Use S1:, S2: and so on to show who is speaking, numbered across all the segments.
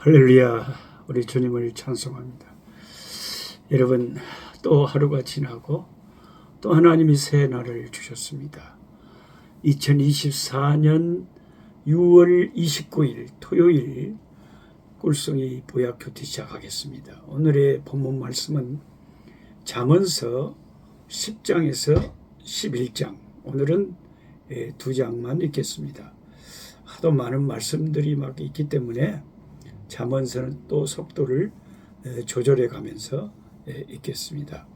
S1: 할렐루야, 우리 주님을 찬송합니다. 여러분, 또 하루가 지나고 또 하나님이 새 날을 주셨습니다. 2024년 6월 29일 토요일 꿀송이 보약교티 시작하겠습니다. 오늘의 본문 말씀은 잠언서 10장에서 11장, 오늘은 2장만 읽겠습니다. 하도 많은 말씀들이 막 있기 때문에 잠언서는 또 속도를 조절해 가면서 읽겠습니다.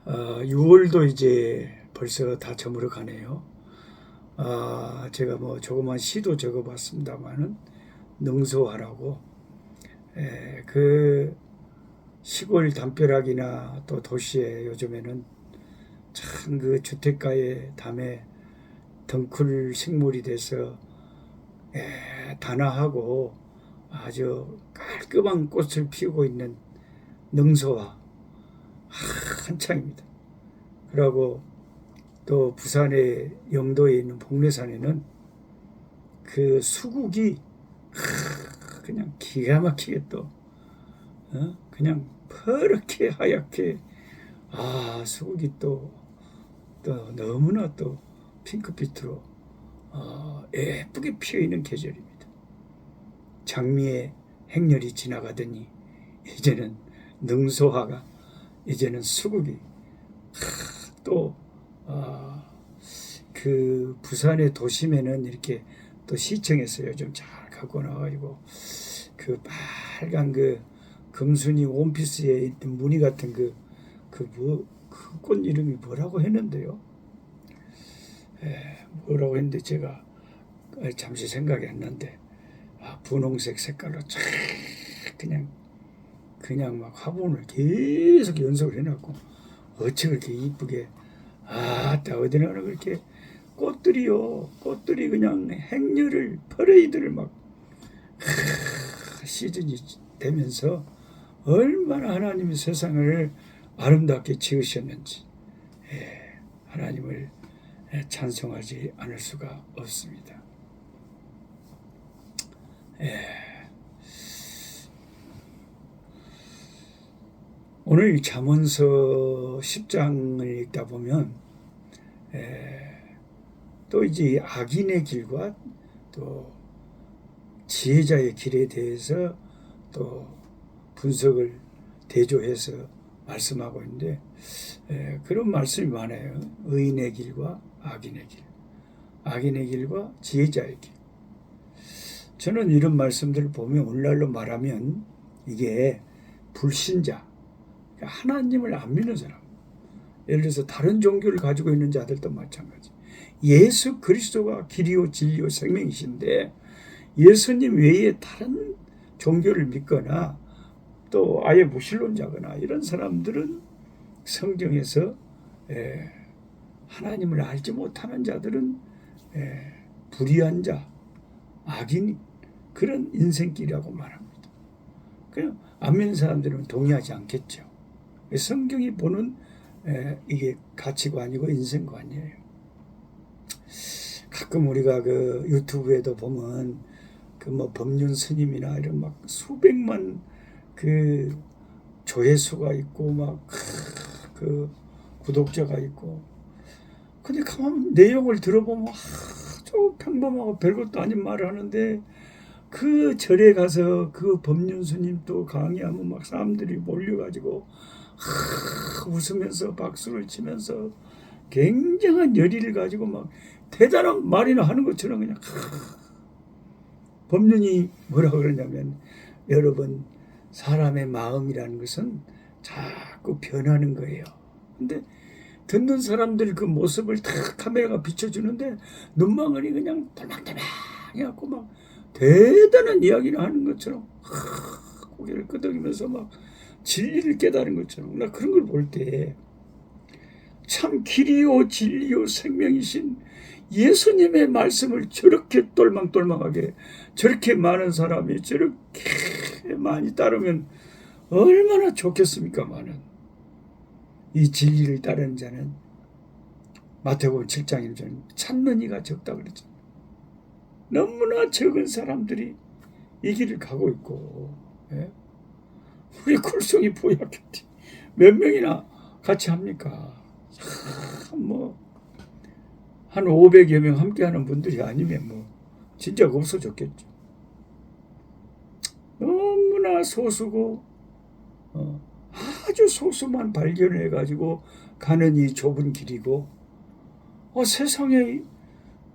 S1: 6월도 이제 벌써 다 저물어 가네요. 제가 뭐 조그만 시도 적어봤습니다만은 능소하라고 그 시골 담벼락이나 또 도시에 요즘에는 참 그 주택가의 담에 덩쿨 식물이 돼서 단아하고 아주 깔끔한 꽃을 피우고 있는 능소화 한창입니다. 그리고 또 부산의 영도에 있는 복례산에는 그 수국이 그냥 기가 막히게 또 그냥 퍼렇게 하얗게 수국이 또 너무나 또 핑크빛으로 예쁘게 피어있는 계절입니다. 장미의 행렬이 지나가더니 이제는 능소화가, 이제는 수국이 또 그 부산의 도심에는 이렇게 또 시청에서 요즘 잘 갖고 나와가지고 그 빨간 그 금순이 원피스에 있던 무늬 같은 그 꽃 이름이 뭐라고 했는데요. 뭐라고 했는데 제가 잠시 생각이 안 났는데 분홍색 색깔로 쫙 그냥 막 화분을 계속 연속을 해놨고 어찌 그렇게 이쁘게 어디나 그렇게 꽃들이 그냥 행렬을 퍼레이드를 막 시즌이 되면서 얼마나 하나님이 세상을 아름답게 지으셨는지 하나님을 찬송하지 않을 수가 없습니다. 오늘 잠언서 10장을 읽다 보면 또 이제 악인의 길과 또 지혜자의 길에 대해서 또 분석을 대조해서 말씀하고 있는데 그런 말씀이 많아요. 의인의 길과 악인의 길, 악인의 길과 지혜자의 길. 저는 이런 말씀들을 보면 오늘날로 말하면 이게 불신자, 하나님을 안 믿는 사람, 예를 들어서 다른 종교를 가지고 있는 자들도 마찬가지. 예수 그리스도가 길이요 진리요 생명이신데 예수님 외에 다른 종교를 믿거나 또 아예 무신론자거나 이런 사람들은 성경에서 하나님을 알지 못하는 자들은 불의한 자, 악인, 그런 인생길이라고 말합니다. 그냥 안 믿는 사람들은 동의하지 않겠죠. 성경이 보는 이게 가치관이고 인생관이에요. 가끔 우리가 그 유튜브에도 보면 그 뭐 법륜 스님이나 이런 막 수백만 그 조회수가 있고 막 그 구독자가 있고, 근데 가만 내용을 들어보면 아주 평범하고 별것도 아닌 말을 하는데 그 절에 가서 그 법륜 스님 또 강의하면 막 사람들이 몰려가지고 웃으면서 박수를 치면서 굉장한 열의를 가지고 막 대단한 말이나 하는 것처럼 그냥 법륜이 뭐라고 그러냐면, 여러분 사람의 마음이라는 것은 자꾸 변하는 거예요. 근데 듣는 사람들 그 모습을 다 카메라가 비춰주는데 눈망울이 그냥 달랑달랑 해갖고 막 대단한 이야기를 하는 것처럼 고개를 끄덕이면서 막 진리를 깨달은 것처럼, 나 그런 걸 볼 때 참 길이요 진리요 생명이신 예수님의 말씀을 저렇게 똘망똘망하게 저렇게 많은 사람이 저렇게 많이 따르면 얼마나 좋겠습니까마는. 이 진리를 따르는 자는 마태복음 7장에 찾는 이가 적다 그랬죠. 너무나 적은 사람들이 이 길을 가고 있고, 예? 우리 굴성이 보약했지. 몇 명이나 같이 합니까? 뭐, 한 500여 명 함께 하는 분들이 아니면 뭐, 진짜 없어졌겠죠. 너무나 소수고, 아주 소수만 발견해가지고 가는 이 좁은 길이고, 세상에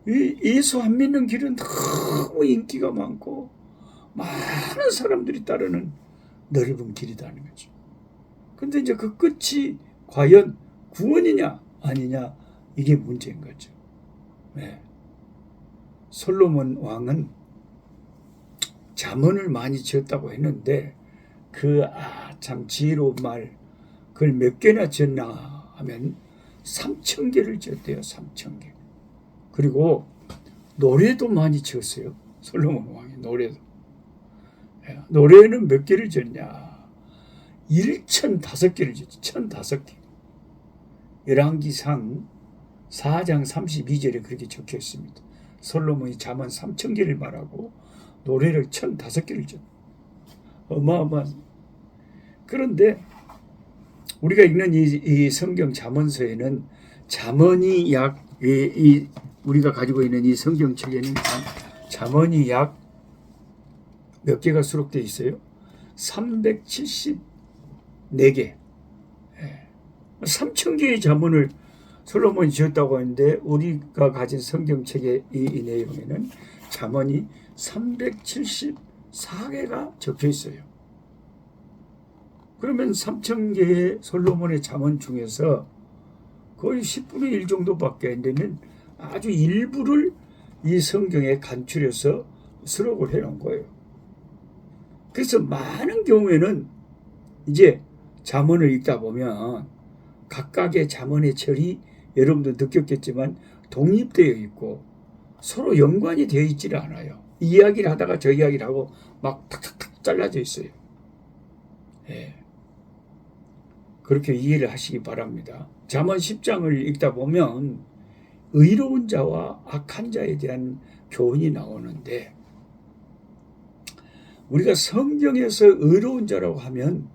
S1: 예수 안 믿는 길은 너무 인기가 많고, 많은 사람들이 따르는 넓은 길이다는 거죠. 근데 이제 그 끝이 과연 구원이냐 아니냐 이게 문제인 거죠. 네. 솔로몬 왕은 잠언을 많이 지었다고 했는데 참 지혜로운 말 그걸 몇 개나 지었나 하면 3,000개를 지었대요. 3,000개. 그리고 노래도 많이 지었어요. 솔로몬 왕이 노래도. 노래는 몇 개를 지었냐? 1,005개를 지었죠. 1,005개. 열왕기상 4장 32절에 그렇게 적혀 있습니다. 솔로몬이 잠언 3,000개를 말하고 노래를 1,005개를 지었다. 어마어마한. 그런데 우리가 읽는 이 성경 잠언서에는 잠언이 우리가 가지고 있는 이 성경책에는 잠언이 약 몇 개가 수록되어 있어요? 374개. 3,000개의 잠언을 솔로몬이 지었다고 하는데 우리가 가진 성경책의 이 내용에는 잠언이 374개가 적혀 있어요. 그러면 3,000개의 솔로몬의 잠언 중에서 거의 10분의 1 정도밖에 안 되는 아주 일부를 이 성경에 간추려서 수록을 해놓은 거예요. 그래서 많은 경우에는 이제 잠언을 읽다 보면 각각의 잠언의 절이 여러분도 느꼈겠지만 독립되어 있고 서로 연관이 되어 있지를 않아요. 이 이야기를 하다가 저 이야기를 하고 막 탁탁탁 잘라져 있어요. 예. 그렇게 이해를 하시기 바랍니다. 잠언 10장을 읽다 보면 의로운 자와 악한 자에 대한 교훈이 나오는데 우리가 성경에서 의로운 자라고 하면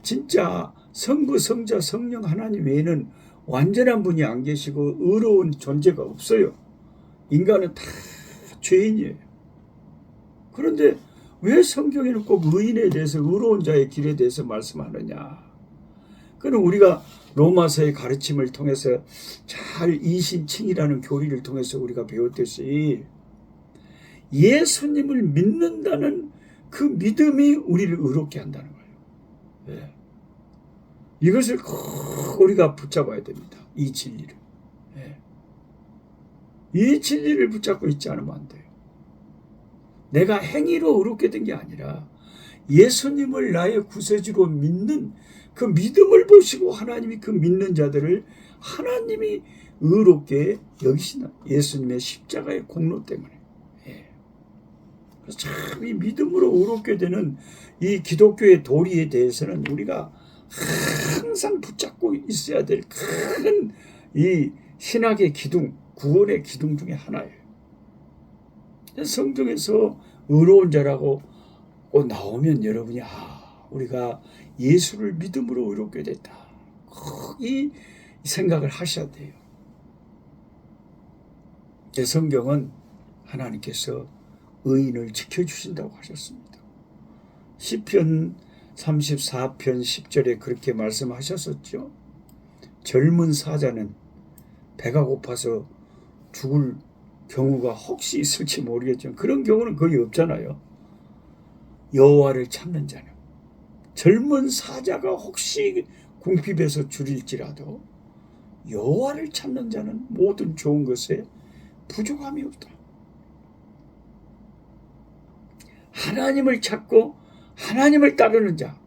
S1: 진짜 성부, 성자, 성령 하나님 외에는 완전한 분이 안 계시고 의로운 존재가 없어요. 인간은 다 죄인이에요. 그런데 왜 성경에는 꼭 의인에 대해서 의로운 자의 길에 대해서 말씀하느냐? 그는 우리가 로마서의 가르침을 통해서 잘 이신칭이라는 교리를 통해서 우리가 배웠듯이 예수님을 믿는다는 그 믿음이 우리를 의롭게 한다는 거예요. 네. 이것을 꼭 우리가 붙잡아야 됩니다. 이 진리를. 네. 이 진리를 붙잡고 있지 않으면 안 돼요. 내가 행위로 의롭게 된 게 아니라 예수님을 나의 구세주로 믿는 그 믿음을 보시고 하나님이 그 믿는 자들을 하나님이 의롭게 여기시는 예수님의 십자가의 공로 때문에. 그래서 참 이 믿음으로 의롭게 되는 이 기독교의 도리에 대해서는 우리가 항상 붙잡고 있어야 될 큰 이 신학의 기둥, 구원의 기둥 중에 하나예요. 성경에서 의로운 자라고 나오면 여러분이 우리가 예수를 믿음으로 의롭게 됐다. 이 생각을 하셔야 돼요. 성경은 하나님께서 의인을 지켜주신다고 하셨습니다. 시편 34편 10절에 그렇게 말씀하셨었죠. 젊은 사자는 배가 고파서 죽을 경우가 혹시 있을지 모르겠지만 그런 경우는 거의 없잖아요. 여호와를 찾는 자는 젊은 사자가 혹시 궁핍에서 줄일지라도 여호와를 찾는 자는 모든 좋은 것에 부족함이 없다. 하나님을 찾고 하나님을 따르는 자,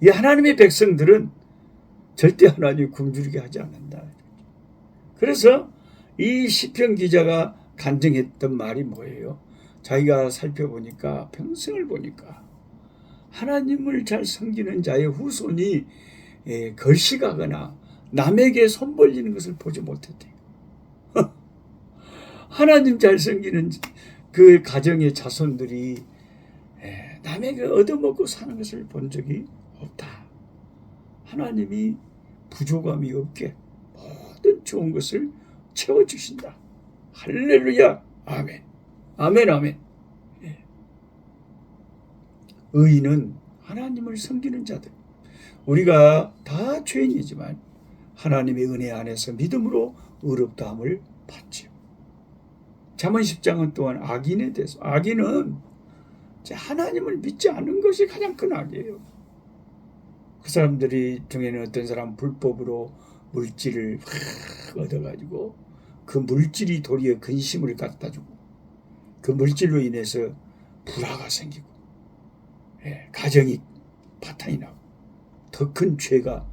S1: 이 하나님의 백성들은 절대 하나님이 굶주리게 하지 않는다. 그래서 이 시편 기자가 간증했던 말이 뭐예요? 자기가 살펴보니까 평생을 보니까 하나님을 잘 섬기는 자의 후손이 걸식하거나 남에게 손 벌리는 것을 보지 못했대요. 하나님 잘 섬기는 그 가정의 자손들이 남에게 얻어먹고 사는 것을 본 적이 없다. 하나님이 부족함이 없게 모든 좋은 것을 채워주신다. 할렐루야. 아멘. 아멘. 아멘. 의인은 하나님을 섬기는 자들. 우리가 다 죄인이지만 하나님의 은혜 안에서 믿음으로 의롭다함을 받지요. 잠언 10장은 또한 악인에 대해서, 악인은 하나님을 믿지 않는 것이 가장 큰 악이에요. 그 사람들이 중에는 어떤 사람 불법으로 물질을 얻어가지고 그 물질이 도리어 근심을 갖다 주고 그 물질로 인해서 불화가 생기고 가정이 파탄이 나고 더 큰 죄가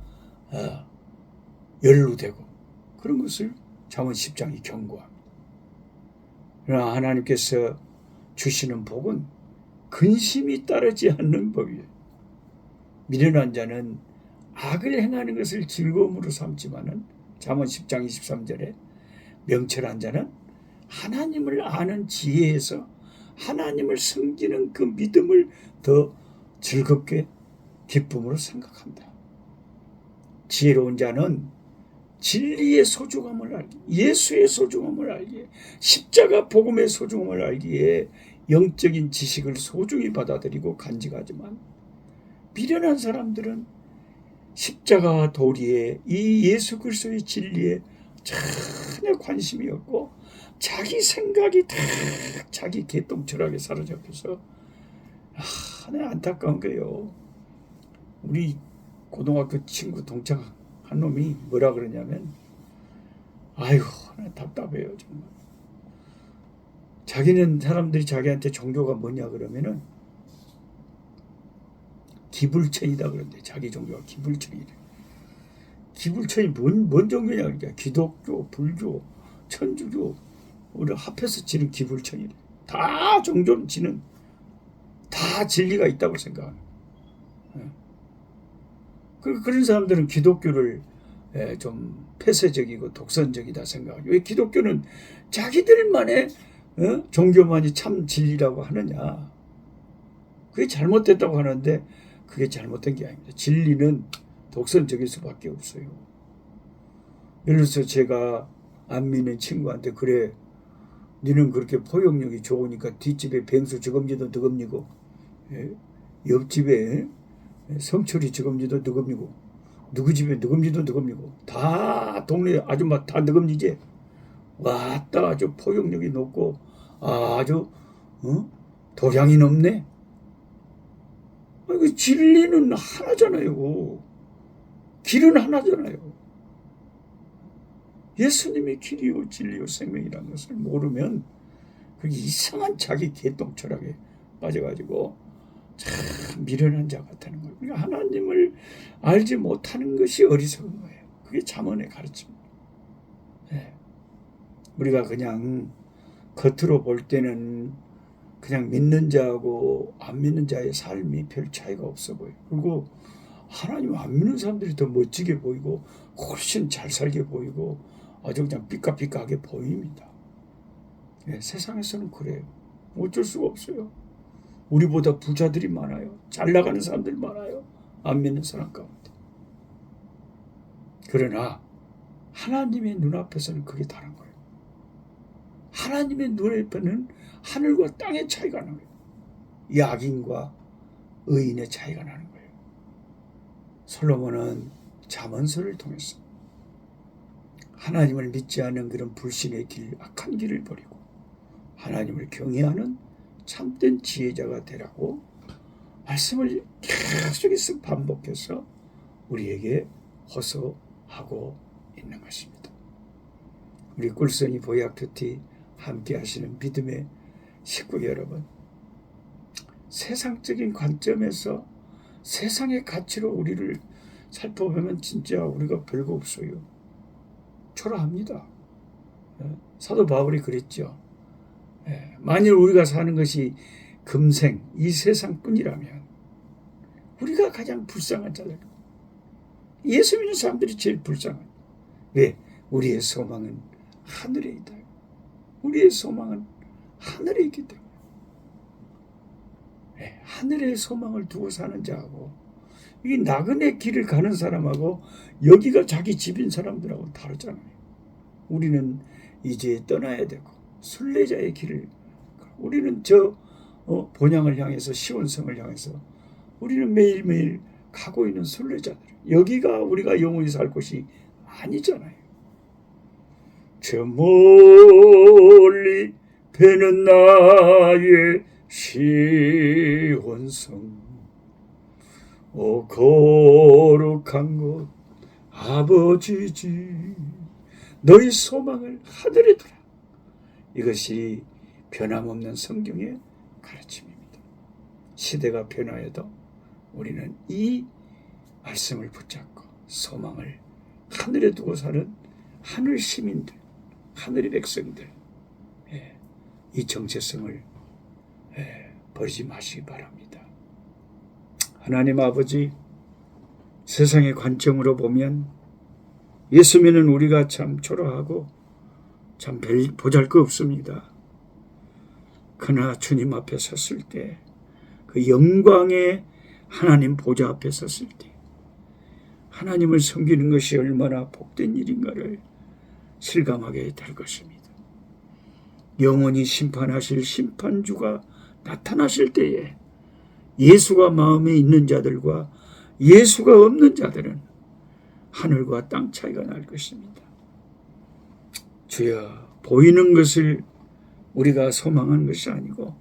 S1: 연루되고 그런 것을 잠언 10장이 경고합니다. 그러나 하나님께서 주시는 복은 근심이 따르지 않는 법이에요. 미련한 자는 악을 행하는 것을 즐거움으로 삼지만은 잠언 10장 23절에 명철한 자는 하나님을 아는 지혜에서 하나님을 섬기는 그 믿음을 더 즐겁게 기쁨으로 생각한다. 지혜로운 자는 진리의 소중함을 알기에, 예수의 소중함을 알기에, 십자가 복음의 소중함을 알기에 영적인 지식을 소중히 받아들이고 간직하지만 미련한 사람들은 십자가와 도리에 이 예수 그리스도의 진리에 전혀 관심이 없고 자기 생각이 다 자기 개똥철학에 사로잡혀서 안타까운 거예요. 우리 고등학교 친구 동창 한 놈이 뭐라 그러냐면 아이고 답답해요 정말. 자기는 사람들이 자기한테 종교가 뭐냐 그러면은 기불천이다 그런데 자기 종교가 기불천이래. 기불천이 뭔 종교냐 그러니까 기독교, 불교, 천주교 우리 합해서 지는 기불천이래. 다 종교는 지는 다 진리가 있다고 생각하는. 그런 사람들은 기독교를 좀 폐쇄적이고 독선적이다 생각하죠. 왜 기독교는 자기들만의 종교만이 참 진리라고 하느냐. 그게 잘못됐다고 하는데 그게 잘못된 게 아닙니다. 진리는 독선적일 수밖에 없어요. 예를 들어서 제가 안 믿는 친구한테 그래 니는 그렇게 포용력이 좋으니까 뒷집에 뱅수 저금지도 득음지고 옆집에 성철이 저금지도 득음지고 누구 집에 득음지도 득음지고 다 동네 아줌마 다 득음지지. 왔다 아주 포용력이 높고 아주 도량이 높네. 그 진리는 하나잖아요. 길은 하나잖아요. 예수님이 길이요 진리요 생명이라는 것을 모르면 그게 이상한 자기 개똥철학에 빠져가지고 참 미련한 자 같다는 거예요. 그러니까 하나님을 알지 못하는 것이 어리석은 거예요. 그게 잠언의 가르침입니다. 우리가 그냥 겉으로 볼 때는 그냥 믿는 자하고 안 믿는 자의 삶이 별 차이가 없어 보여요. 그리고 하나님 안 믿는 사람들이 더 멋지게 보이고 훨씬 잘 살게 보이고 아주 그냥 삐까삐까하게 보입니다. 세상에서는 그래요. 어쩔 수가 없어요. 우리보다 부자들이 많아요. 잘 나가는 사람들이 많아요. 안 믿는 사람 가운데. 그러나 하나님의 눈앞에서는 그게 다른 거예요. 하나님의 눈앞에는 하늘과 땅의 차이가 나는 거예요. 악인과 의인의 차이가 나는 거예요. 솔로몬은 잠언서를 통해서 하나님을 믿지 않는 그런 불신의 길, 악한 길을 버리고 하나님을 경외하는 참된 지혜자가 되라고 말씀을 계속해서 반복해서 우리에게 호소하고 있는 것입니다. 우리 꿀선이 보약큐티 함께 하시는 믿음의 식구 여러분, 세상적인 관점에서 세상의 가치로 우리를 살펴보면 진짜 우리가 별거 없어요. 초라합니다. 사도 바울이 그랬죠. 만일 우리가 사는 것이 금생 이 세상뿐이라면 우리가 가장 불쌍한 자들. 예수 믿는 사람들이 제일 불쌍한. 왜? 우리의 소망은 하늘에 있다. 우리의 소망은 하늘에 있기 때문에. 하늘의 소망을 두고 사는 자하고 이 나그네 길을 가는 사람하고 여기가 자기 집인 사람들하고 다르잖아요. 우리는 이제 떠나야 되고 순례자의 길을, 우리는 저 본향을 향해서, 시온성을 향해서 우리는 매일매일 가고 있는 순례자들, 여기가 우리가 영원히 살 곳이 아니잖아요. 저 멀리 배는 나의 시온성, 오 거룩한 곳 아버지지, 너희 소망을 하늘에 두라. 이것이 변함없는 성경의 가르침입니다. 시대가 변화해도 우리는 이 말씀을 붙잡고 소망을 하늘에 두고 사는 하늘 시민들, 하늘의 백성들, 이 정체성을 버리지 마시기 바랍니다. 하나님 아버지, 세상의 관점으로 보면 예수 믿는 우리가 참 초라하고 참 보잘것없습니다. 그러나 주님 앞에 섰을 때, 그 영광의 하나님 보좌 앞에 섰을 때 하나님을 섬기는 것이 얼마나 복된 일인가를 실감하게 될 것입니다. 영원히 심판하실 심판주가 나타나실 때에 예수가 마음에 있는 자들과 예수가 없는 자들은 하늘과 땅 차이가 날 것입니다. 주여, 보이는 것을 우리가 소망한 것이 아니고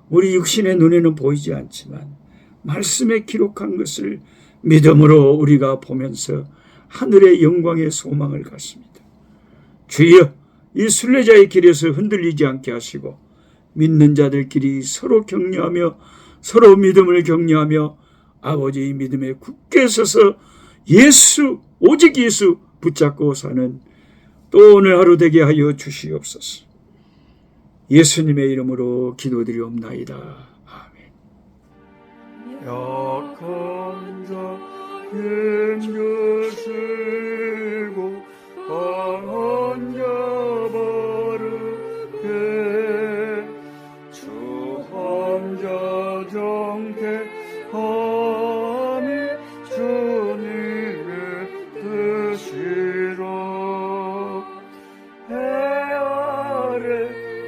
S1: 우리 육신의 눈에는 보이지 않지만 말씀에 기록한 것을 믿음으로 우리가 보면서 하늘의 영광의 소망을 갖습니다. 주여, 이 순례자의 길에서 흔들리지 않게 하시고 믿는 자들끼리 서로 격려하며 서로 믿음을 격려하며 아버지의 믿음에 굳게 서서 예수, 오직 예수 붙잡고 사는 또 오늘 하루 되게 하여 주시옵소서. 예수님의 이름으로 기도드리옵나이다. 아멘. 약한 자 힘주시고 강한 자 바르게 주 환자 정케함이 주님의 뜻이라. 해 아래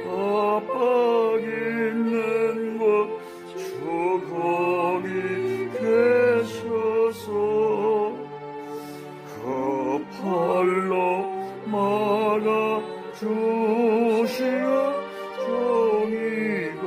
S1: 압박 있는 곳 주 거기 계셔서 그 팔로 막아 주시어 종이가